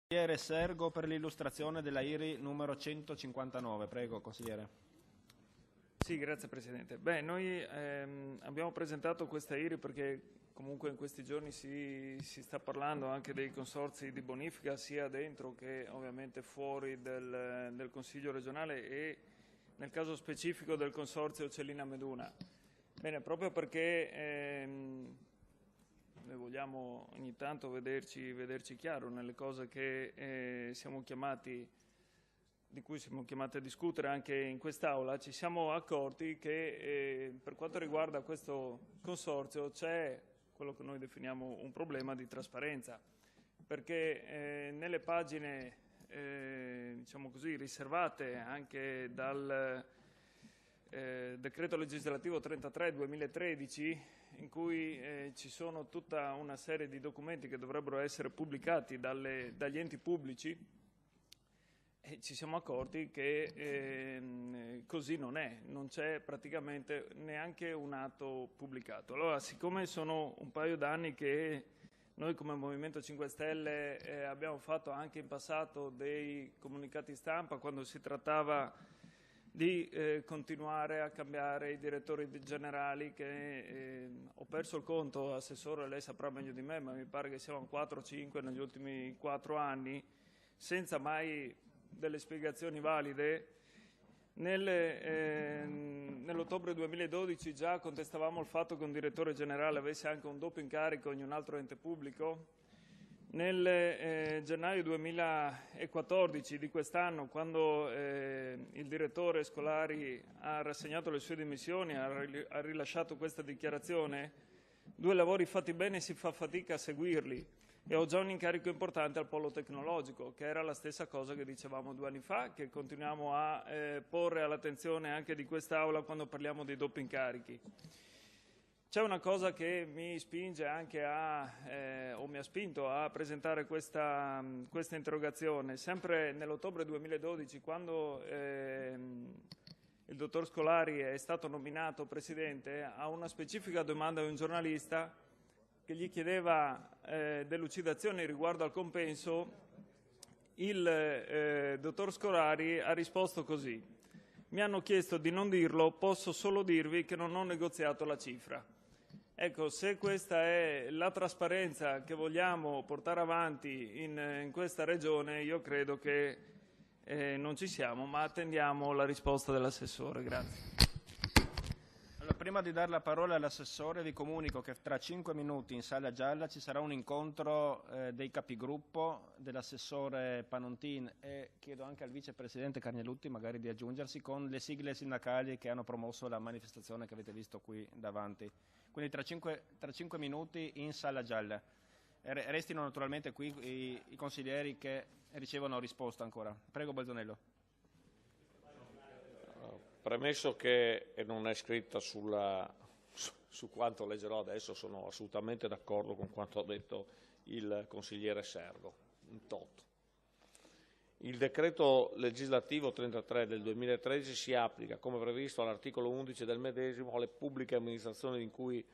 Consigliere Sergo per l'illustrazione della IRI numero 159. Prego, consigliere. Sì, grazie Presidente. Beh, noi abbiamo presentato questa IRI perché comunque in questi giorni si sta parlando anche dei consorzi di bonifica sia dentro che ovviamente fuori del Consiglio regionale e nel caso specifico del consorzio Cellina Meduna. Bene, proprio perché noi vogliamo ogni tanto vederci chiaro nelle cose che di cui siamo chiamati a discutere anche in quest'Aula, ci siamo accorti che per quanto riguarda questo consorzio c'è quello che noi definiamo un problema di trasparenza, perché nelle pagine diciamo così, riservate anche dal decreto legislativo 33/2013, in cui ci sono tutta una serie di documenti che dovrebbero essere pubblicati dagli enti pubblici, e ci siamo accorti che così non è, non c'è praticamente neanche un atto pubblicato. Allora, siccome sono un paio d'anni che noi come Movimento 5 Stelle abbiamo fatto anche in passato dei comunicati stampa quando si trattava di continuare a cambiare i direttori generali, che ho perso il conto, Assessore, lei saprà meglio di me, ma mi pare che siano 4 o 5 negli ultimi 4 anni, senza mai delle spiegazioni valide. Nell'ottobre 2012 già contestavamo il fatto che un direttore generale avesse anche un doppio incarico in un altro ente pubblico. Nel gennaio 2014 di quest'anno, quando il direttore Scolari ha rassegnato le sue dimissioni, ha rilasciato questa dichiarazione: 2 lavori fatti bene si fa fatica a seguirli, e ho già un incarico importante al polo tecnologico, che era la stessa cosa che dicevamo 2 anni fa, che continuiamo a porre all'attenzione anche di quest'Aula quando parliamo dei doppi incarichi. C'è una cosa che mi spinge anche o mi ha spinto a presentare questa interrogazione. Sempre nell'ottobre 2012, quando il dottor Scolari è stato nominato Presidente, a una specifica domanda di un giornalista che gli chiedeva delucidazioni riguardo al compenso, il dottor Scolari ha risposto così: mi hanno chiesto di non dirlo, posso solo dirvi che non ho negoziato la cifra. Ecco, se questa è la trasparenza che vogliamo portare avanti in questa regione, io credo che non ci siamo, ma attendiamo la risposta dell'assessore. Grazie. Allora, prima di dare la parola all'assessore, vi comunico che tra 5 minuti in Sala Gialla ci sarà un incontro dei capigruppo, dell'assessore Panontin, e chiedo anche al vicepresidente Carnelutti magari di aggiungersi, con le sigle sindacali che hanno promosso la manifestazione che avete visto qui davanti. Quindi tra 5 minuti in Sala Gialla. Restino naturalmente qui i consiglieri che ricevono risposta ancora. Prego, Bolzonello. Premesso che non è scritta su quanto leggerò adesso, sono assolutamente d'accordo con quanto ha detto il consigliere Sergo. In toto. Il decreto legislativo 33 del 2013 si applica, come previsto all'articolo 11 del medesimo, alle pubbliche amministrazioni in cui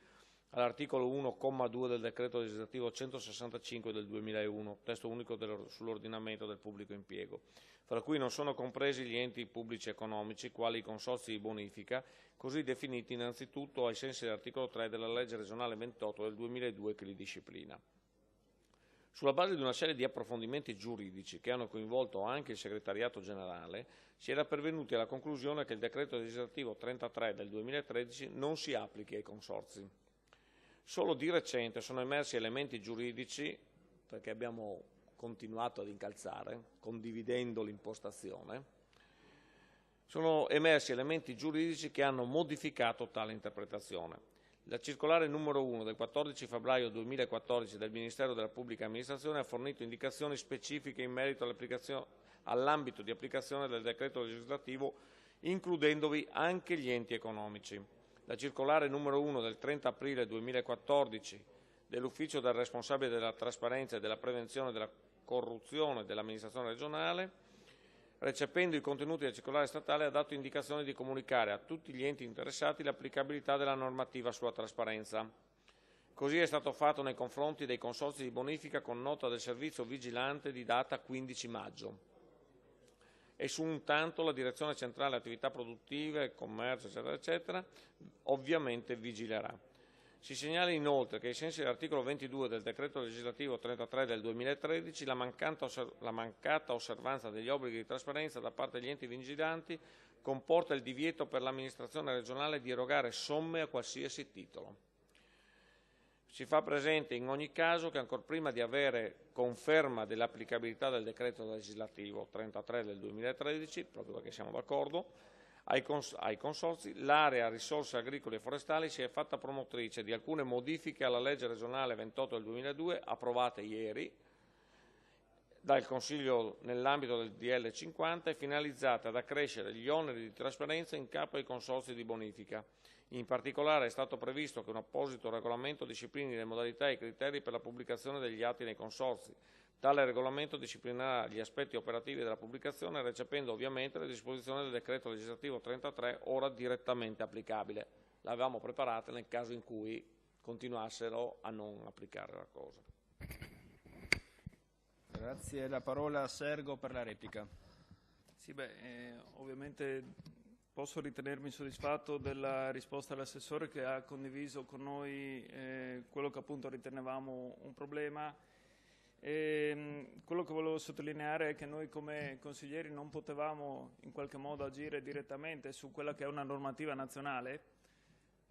all'articolo 1, comma 2 del decreto legislativo 165 del 2001, testo unico sull'ordinamento del pubblico impiego, fra cui non sono compresi gli enti pubblici economici, quali i consorzi di bonifica, così definiti innanzitutto ai sensi dell'articolo 3 della legge regionale 28 del 2002 che li disciplina. Sulla base di una serie di approfondimenti giuridici che hanno coinvolto anche il segretariato generale, si era pervenuti alla conclusione che il decreto legislativo 33 del 2013 non si applichi ai consorzi. Solo di recente sono emersi elementi giuridici, perché abbiamo continuato ad incalzare, condividendo l'impostazione, sono emersi elementi giuridici che hanno modificato tale interpretazione. La circolare numero 1 del 14 febbraio 2014 del Ministero della Pubblica Amministrazione ha fornito indicazioni specifiche in merito all'ambito di applicazione del decreto legislativo, includendovi anche gli enti economici. La circolare numero 1 del 30 aprile 2014 dell'Ufficio del responsabile della trasparenza e della prevenzione della corruzione dell'amministrazione regionale recependo i contenuti della circolare statale, ha dato indicazione di comunicare a tutti gli enti interessati l'applicabilità della normativa sulla trasparenza. Così è stato fatto nei confronti dei consorzi di bonifica con nota del servizio vigilante di data 15 maggio. E su un tanto la Direzione Centrale Attività Produttive, Commercio, eccetera, eccetera, ovviamente vigilerà. Si segnala inoltre che ai sensi dell'articolo 22 del decreto legislativo 33 del 2013 la mancata osservanza degli obblighi di trasparenza da parte degli enti vigilanti comporta il divieto per l'amministrazione regionale di erogare somme a qualsiasi titolo. Si fa presente in ogni caso che ancor prima di avere conferma dell'applicabilità del decreto legislativo 33 del 2013, proprio perché siamo d'accordo, ai consorzi, l'area risorse agricole e forestali si è fatta promotrice di alcune modifiche alla legge regionale 28 del 2002, approvate ieri dal Consiglio nell'ambito del DL 50 e finalizzate ad accrescere gli oneri di trasparenza in capo ai consorzi di bonifica. In particolare è stato previsto che un apposito regolamento disciplini le modalità e i criteri per la pubblicazione degli atti nei consorzi. Tale regolamento disciplinerà gli aspetti operativi della pubblicazione, recependo ovviamente le disposizioni del decreto legislativo 33, ora direttamente applicabile. L'avevamo preparata nel caso in cui continuassero a non applicare la cosa. Grazie. La parola a Sergo per la replica. Sì, ovviamente posso ritenermi soddisfatto della risposta dell'assessore che ha condiviso con noi quello che appunto ritenevamo un problema. Quello che volevo sottolineare è che noi come consiglieri non potevamo in qualche modo agire direttamente su quella che è una normativa nazionale.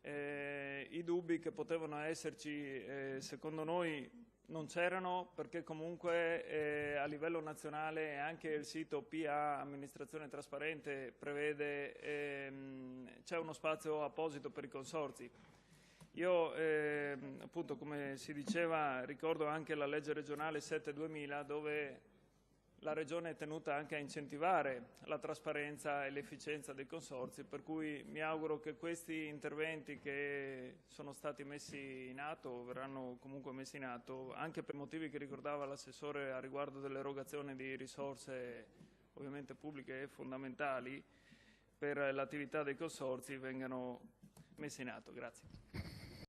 I dubbi che potevano esserci secondo noi non c'erano, perché comunque a livello nazionale anche il sito PA Amministrazione Trasparente prevede, c'è uno spazio apposito per i consorzi. Io appunto, come si diceva, ricordo anche la legge regionale 7-2000 dove la Regione è tenuta anche a incentivare la trasparenza e l'efficienza dei consorzi, per cui mi auguro che questi interventi che sono stati messi in atto, verranno comunque messi in atto, anche per motivi che ricordava l'assessore a riguardo dell'erogazione di risorse ovviamente pubbliche e fondamentali per l'attività dei consorzi, vengano messi in atto. Grazie.